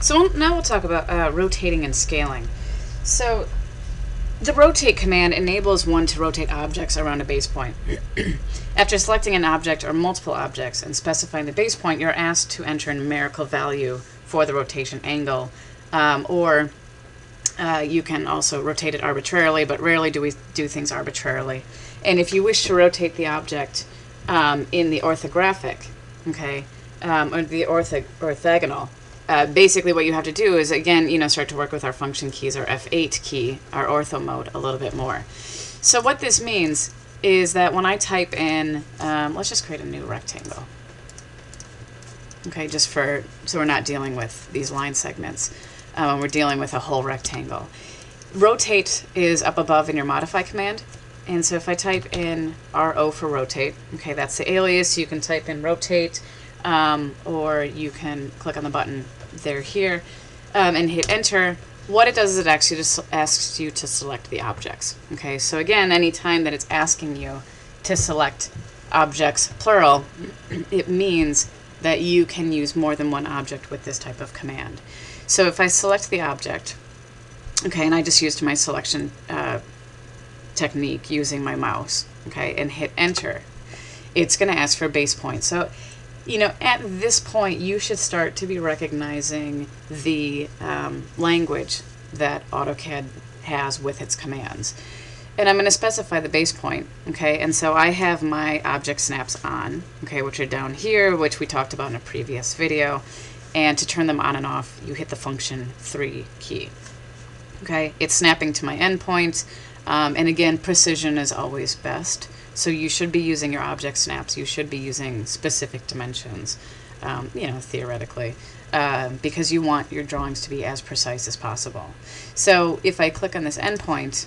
So now we'll talk about rotating and scaling. So the rotate command enables one to rotate objects around a base point. After selecting an object or multiple objects and specifying the base point, you're asked to enter a numerical value for the rotation angle, or you can also rotate it arbitrarily, but rarely do we do things arbitrarily. And if you wish to rotate the object in the orthographic, okay, or the orthogonal, basically what you have to do is, again, start to work with our function keys, our F8 key, our ortho mode a little bit more. So what this means is that when I type in, let's just create a new rectangle. Okay, so we're not dealing with these line segments. We're dealing with a whole rectangle. Rotate is up above in your modify command. And so if I type in RO for rotate, okay, that's the alias. You can type in rotate, or you can click on the button there here and hit enter. What it does is it asks you to select the objects. Okay, so again, anytime that it's asking you to select objects plural, it means that you can use more than one object with this type of command. So if I select the object, okay, and I just used my selection technique using my mouse, okay, and hit enter, it's going to ask for a base point. So, at this point, you should start to be recognizing the language that AutoCAD has with its commands. And I'm going to specify the base point, okay, and so I have my object snaps on, okay, which are down here, which we talked about in a previous video. And to turn them on and off, you hit the function 3 key. Okay, it's snapping to my endpoint, and again, precision is always best. So you should be using your object snaps. You should be using specific dimensions, theoretically, because you want your drawings to be as precise as possible. So if I click on this endpoint,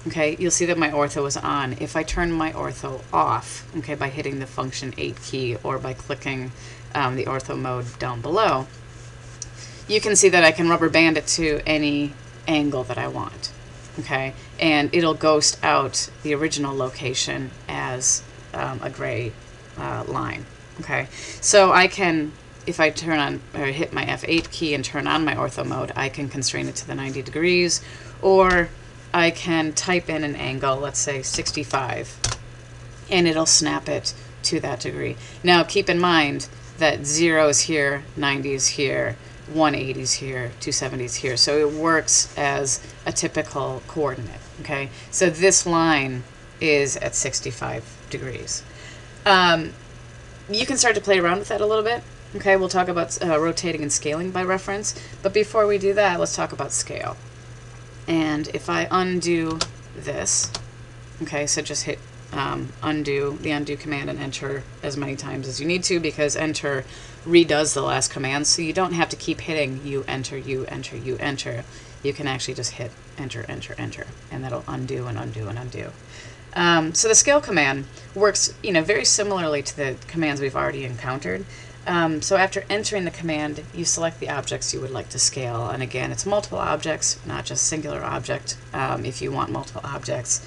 okay, you'll see that my ortho is on. If I turn my ortho off, okay, by hitting the function 8 key or by clicking the ortho mode down below, you can see that I can rubber band it to any angle that I want, okay, and it'll ghost out the original location as a gray line, okay. So I can, if I turn on or hit my F8 key and turn on my ortho mode, I can constrain it to the 90 degrees, or I can type in an angle, let's say 65, and it'll snap it to that degree. Now keep in mind that 0 is here, 90 is here, 180 is here, 270 is here. So it works as a typical coordinate, okay? So this line is at 65 degrees. You can start to play around with that a little bit, okay? We'll talk about rotating and scaling by reference. But before we do that, let's talk about scale. And if I undo this, okay, so just hit undo, the undo command, and enter as many times as you need to, because enter redoes the last command, so you don't have to keep hitting you enter, you enter, you enter. You can actually just hit enter, enter, enter, and that'll undo and undo and undo. So the scale command works, very similarly to the commands we've already encountered. So after entering the command, you select the objects you would like to scale, and again, it's multiple objects, not just singular object, if you want multiple objects.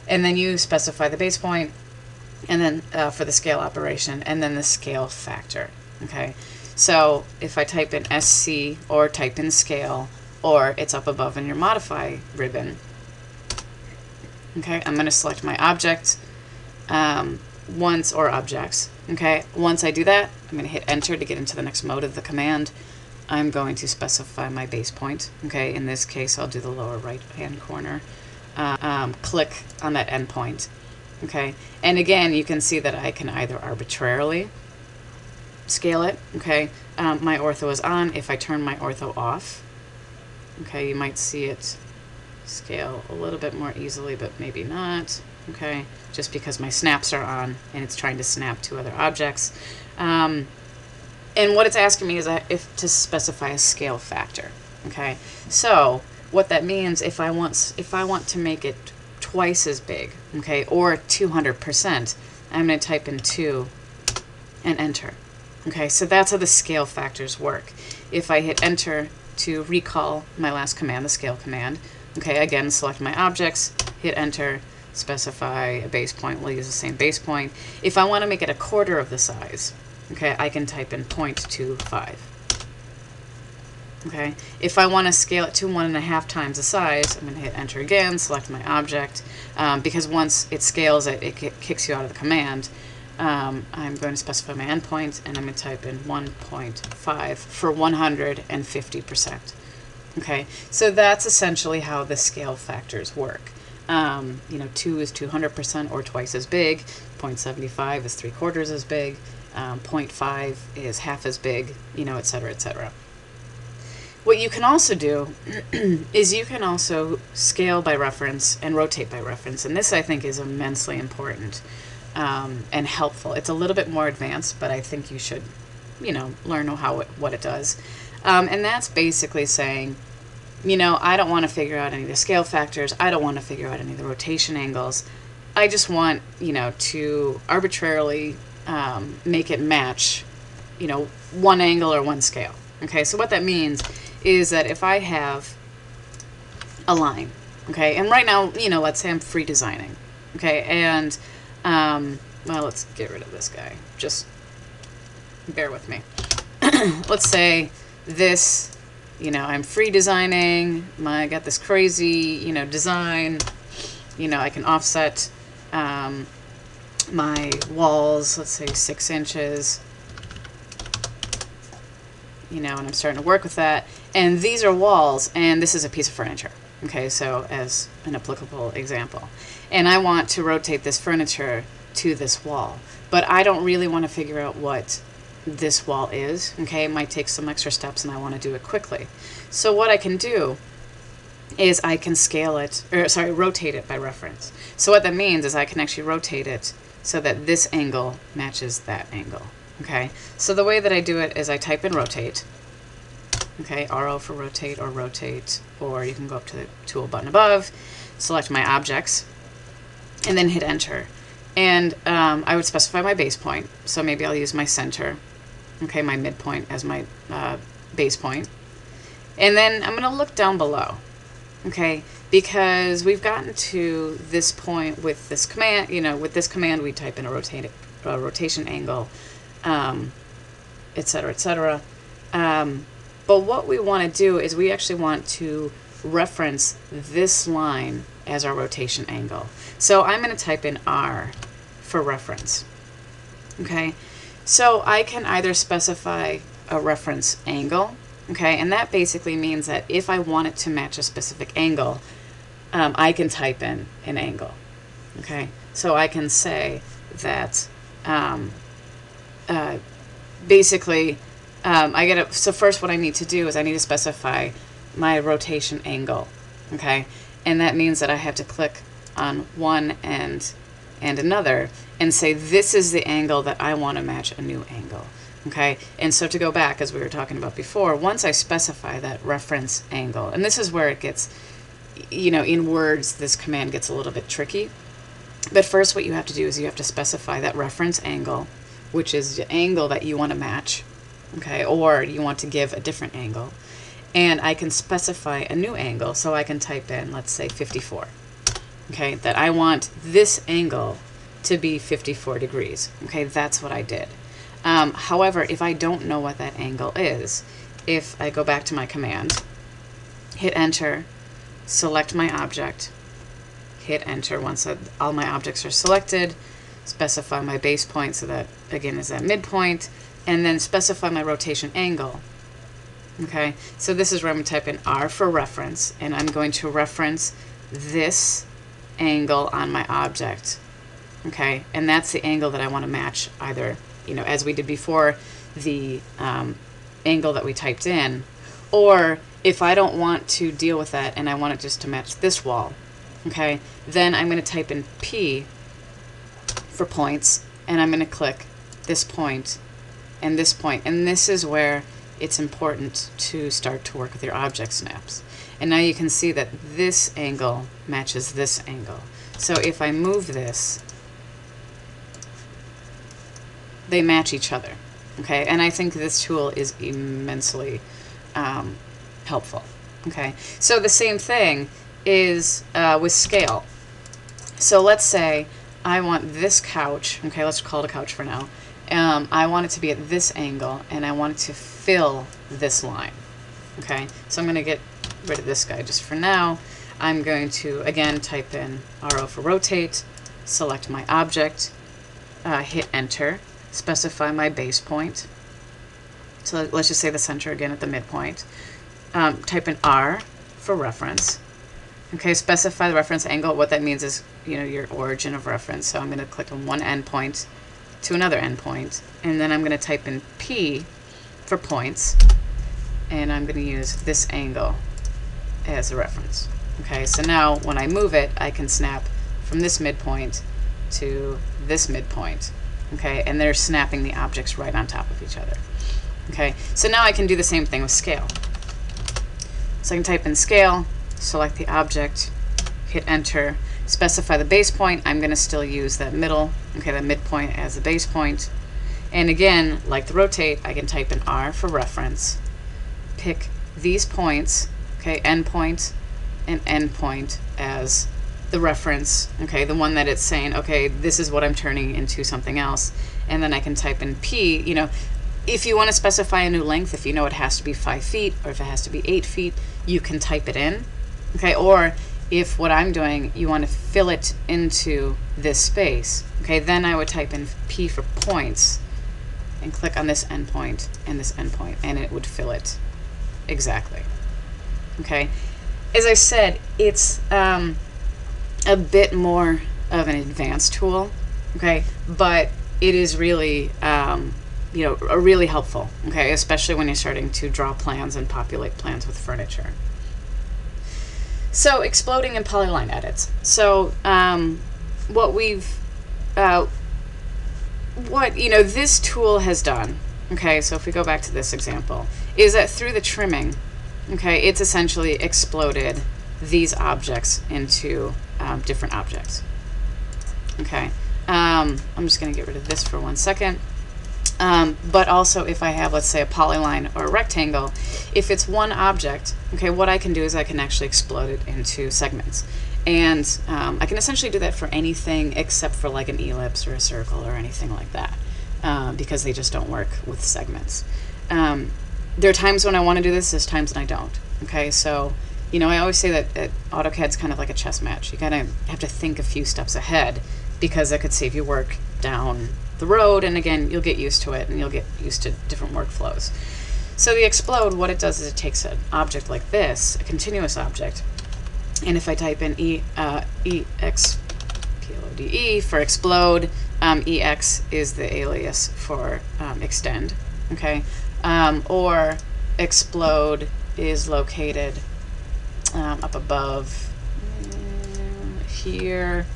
And then you specify the base point, and then for the scale operation, and then the scale factor. Okay, so if I type in SC or type in scale, or it's up above in your modify ribbon, okay, I'm going to select my object once, or objects. Okay, once I do that, I'm going to hit enter to get into the next mode of the command. I'm going to specify my base point. Okay, in this case, I'll do the lower right hand corner. Click on that endpoint. Okay, and again, you can see that I can either arbitrarily scale it. Okay, my ortho is on. If I turn my ortho off, okay, you might see it scale a little bit more easily, but maybe not. Okay, just because my snaps are on and it's trying to snap to other objects. And what it's asking me is if to specify a scale factor. Okay, so what that means, if I want to make it twice as big, okay, or 200%, I'm going to type in 2 and enter. Okay, so that's how the scale factors work. If I hit enter to recall my last command, the scale command, okay, again, select my objects, hit enter, specify a base point. We'll use the same base point. If I want to make it a quarter of the size, okay, I can type in 0.25. Okay, if I want to scale it to 1.5 times the size, I'm going to hit enter again, select my object, because once it scales it, it kicks you out of the command. I'm going to specify my endpoint, and I'm going to type in 1.5 for 150%. Okay, so that's essentially how the scale factors work. 2 is 200% or twice as big, 0.75 is 3/4 as big, 0.5 is half as big, et cetera, et cetera. What you can also do is you can also scale by reference and rotate by reference, and this I think is immensely important and helpful. It's a little bit more advanced, but I think you should, learn what it does. And that's basically saying, I don't want to figure out any of the scale factors. I don't want to figure out any of the rotation angles. I just want, to arbitrarily make it match, one angle or one scale. Okay, so what that means is that if I have a line, okay, and right now, let's say I'm free designing, okay, and, well, let's get rid of this guy. Just bear with me. Let's say this, I'm free designing, I got this crazy, design, I can offset my walls, let's say 6 inches, and I'm starting to work with that. And these are walls, and this is a piece of furniture. Okay, so as an applicable example. And I want to rotate this furniture to this wall, but I don't really want to figure out what this wall is. Okay, it might take some extra steps, and I want to do it quickly. So what I can do is I can rotate it by reference. So what that means is I can actually rotate it so that this angle matches that angle. Okay, so the way that I do it is I type in rotate, okay, RO for rotate, or you can go up to the tool button above, select my objects, and then hit enter. And I would specify my base point, so maybe I'll use my center, okay, my midpoint as my base point. And then I'm going to look down below, okay, because we've gotten to this point with this command, with this command we type in a rotation angle, etc., etc. But what we want to do is we actually want to reference this line as our rotation angle. So I'm going to type in R for reference. Okay, so I can either specify a reference angle, okay, and that basically means that if I want it to match a specific angle, I can type in an angle. Okay, so I can say that basically so first what I need to do is I need to specify my rotation angle, okay, and that means that I have to click on one and another and say this is the angle that I want to match a new angle. Okay, and so to go back, as we were talking about before, once I specify that reference angle, and this is where it gets, in words this command gets a little bit tricky, but first what you have to do is you have to specify that reference angle, which is the angle that you want to match, okay, or you want to give a different angle. And I can specify a new angle, so I can type in, let's say 54, okay, that I want this angle to be 54 degrees. Okay, that's what I did. However, if I don't know what that angle is, if I go back to my command, hit enter, select my object, hit enter once all my objects are selected, specify my base point, so that again is that midpoint, and then specify my rotation angle. Okay, so this is where I'm going to type in R for reference, and I'm going to reference this angle on my object. Okay, and that's the angle that I want to match, either, as we did before, the angle that we typed in, or if I don't want to deal with that and I want it just to match this wall, okay, then I'm going to type in P for points, and I'm going to click this point and this point, and this is where it's important to start to work with your object snaps. And now you can see that this angle matches this angle. So if I move this, they match each other. Okay, and I think this tool is immensely helpful. Okay, so the same thing is with scale. So let's say I want this couch, okay, let's call it a couch for now. I want it to be at this angle, and I want it to fill this line. Okay, so I'm going to get rid of this guy just for now. I'm going to, again, type in RO for rotate, select my object, hit enter, specify my base point. So let's just say the center again at the midpoint. Type in R for reference. Okay, specify the reference angle. What that means is, your origin of reference. So I'm going to click on one endpoint to another endpoint, and then I'm going to type in P for points, and I'm going to use this angle as a reference. Okay, so now when I move it, I can snap from this midpoint to this midpoint. Okay, and they're snapping the objects right on top of each other. Okay, so now I can do the same thing with scale. So I can type in scale, select the object, hit enter, specify the base point. I'm going to still use that middle, okay, that midpoint as the base point. And again, like the rotate, I can type in R for reference, pick these points, okay, endpoint and endpoint as the reference, okay, the one that it's saying, okay, this is what I'm turning into something else. And then I can type in P, if you want to specify a new length, if you know it has to be 5 feet or if it has to be 8 feet, you can type it in, okay, or if what I'm doing, you want to fill it into this space, okay, then I would type in P for points and click on this endpoint and this endpoint, and it would fill it exactly. Okay, as I said, it's a bit more of an advanced tool, okay, but it is really really helpful, okay, especially when you're starting to draw plans and populate plans with furniture. So exploding and polyline edits. So what this tool has done, okay, so if we go back to this example, is that through the trimming, okay, it's essentially exploded these objects into different objects. Okay, I'm just going to get rid of this for 1 second. But also if I have, let's say, a polyline or a rectangle, if it's one object, okay, what I can do is I can actually explode it into segments. And I can essentially do that for anything except for like an ellipse or a circle or anything like that, because they just don't work with segments. There are times when I want to do this, there's times when I don't. Okay, so, I always say that AutoCAD's kind of like a chess match. You kind of have to think a few steps ahead, because that could save you work down the road, and again, you'll get used to it and you'll get used to different workflows. So the explode, what it does is it takes an object like this, a continuous object, and if I type in EXPLODE for explode, EX is the alias for extend, okay, or explode is located up above here.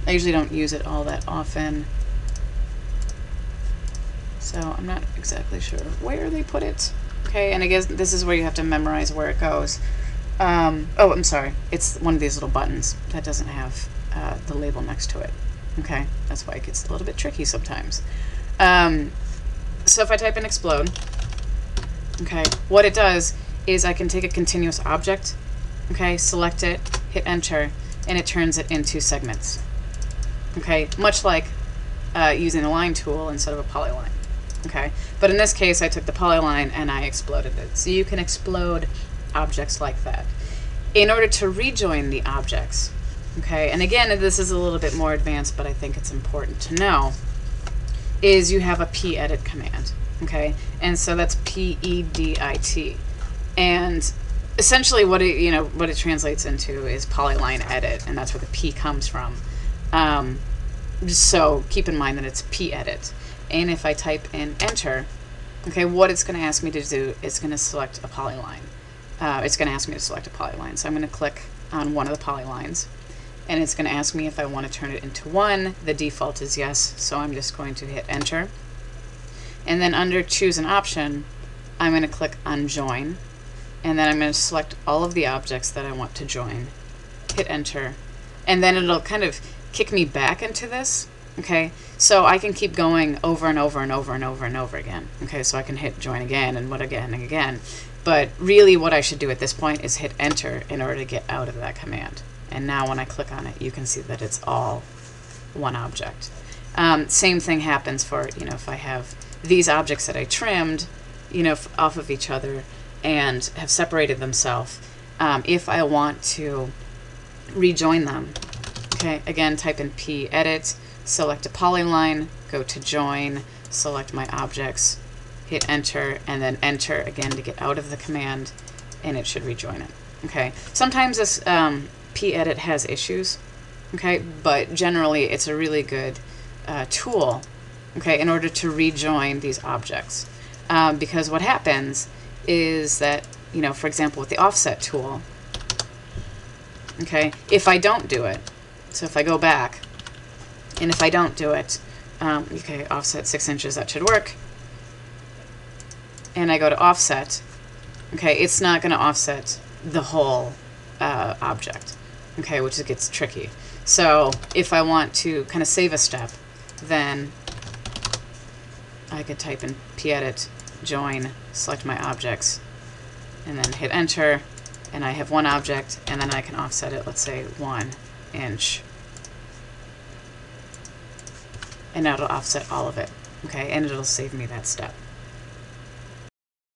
I usually don't use it all that often, so I'm not exactly sure where they put it. Okay, and I guess this is where you have to memorize where it goes. Oh, I'm sorry. It's one of these little buttons that doesn't have the label next to it. Okay, that's why it gets a little bit tricky sometimes. So if I type in explode, okay, what it does is I can take a continuous object, okay, select it, hit enter, and it turns it into segments. Okay, much like using a line tool instead of a polyline. Okay, but in this case I took the polyline and I exploded it. So you can explode objects like that. In order to rejoin the objects, okay, and again this is a little bit more advanced, but I think it's important to know, is you have a pedit command. Okay, and so that's PEDIT, and essentially what it translates into is polyline edit, and that's where the P comes from. So keep in mind that it's pedit. And if I type in enter, okay, what it's going to ask me to do is going to select a polyline. It's going to ask me to select a polyline. So I'm going to click on one of the polylines, and it's going to ask me if I want to turn it into one. The default is yes, so I'm just going to hit enter. And then under choose an option, I'm going to click on join, and then I'm going to select all of the objects that I want to join, hit enter, and then it'll kind of kick me back into this. Okay, so I can keep going over and over and over and over and over again. Okay, so I can hit join again and what again and again. But really what I should do at this point is hit enter in order to get out of that command. And now when I click on it, you can see that it's all one object. Same thing happens for, if I have these objects that I trimmed, off of each other, and have separated themselves. If I want to rejoin them, okay, again, type in p-edit, select a polyline, go to join, select my objects, hit enter, and then enter again to get out of the command, and it should rejoin it. Okay, sometimes this p-edit has issues, okay, but generally it's a really good tool, okay, in order to rejoin these objects. Because what happens is that, you know, for example, with the offset tool, okay, if I don't do it, so if I go back, and if I don't do it, okay, offset 6 inches, that should work, and I go to offset, okay, it's not going to offset the whole object, okay, which gets tricky. So if I want to kind of save a step, then I could type in p-edit, join, select my objects, and then hit enter, and I have one object, and then I can offset it, let's say 1 inch, and now it'll offset all of it, okay, and it'll save me that step.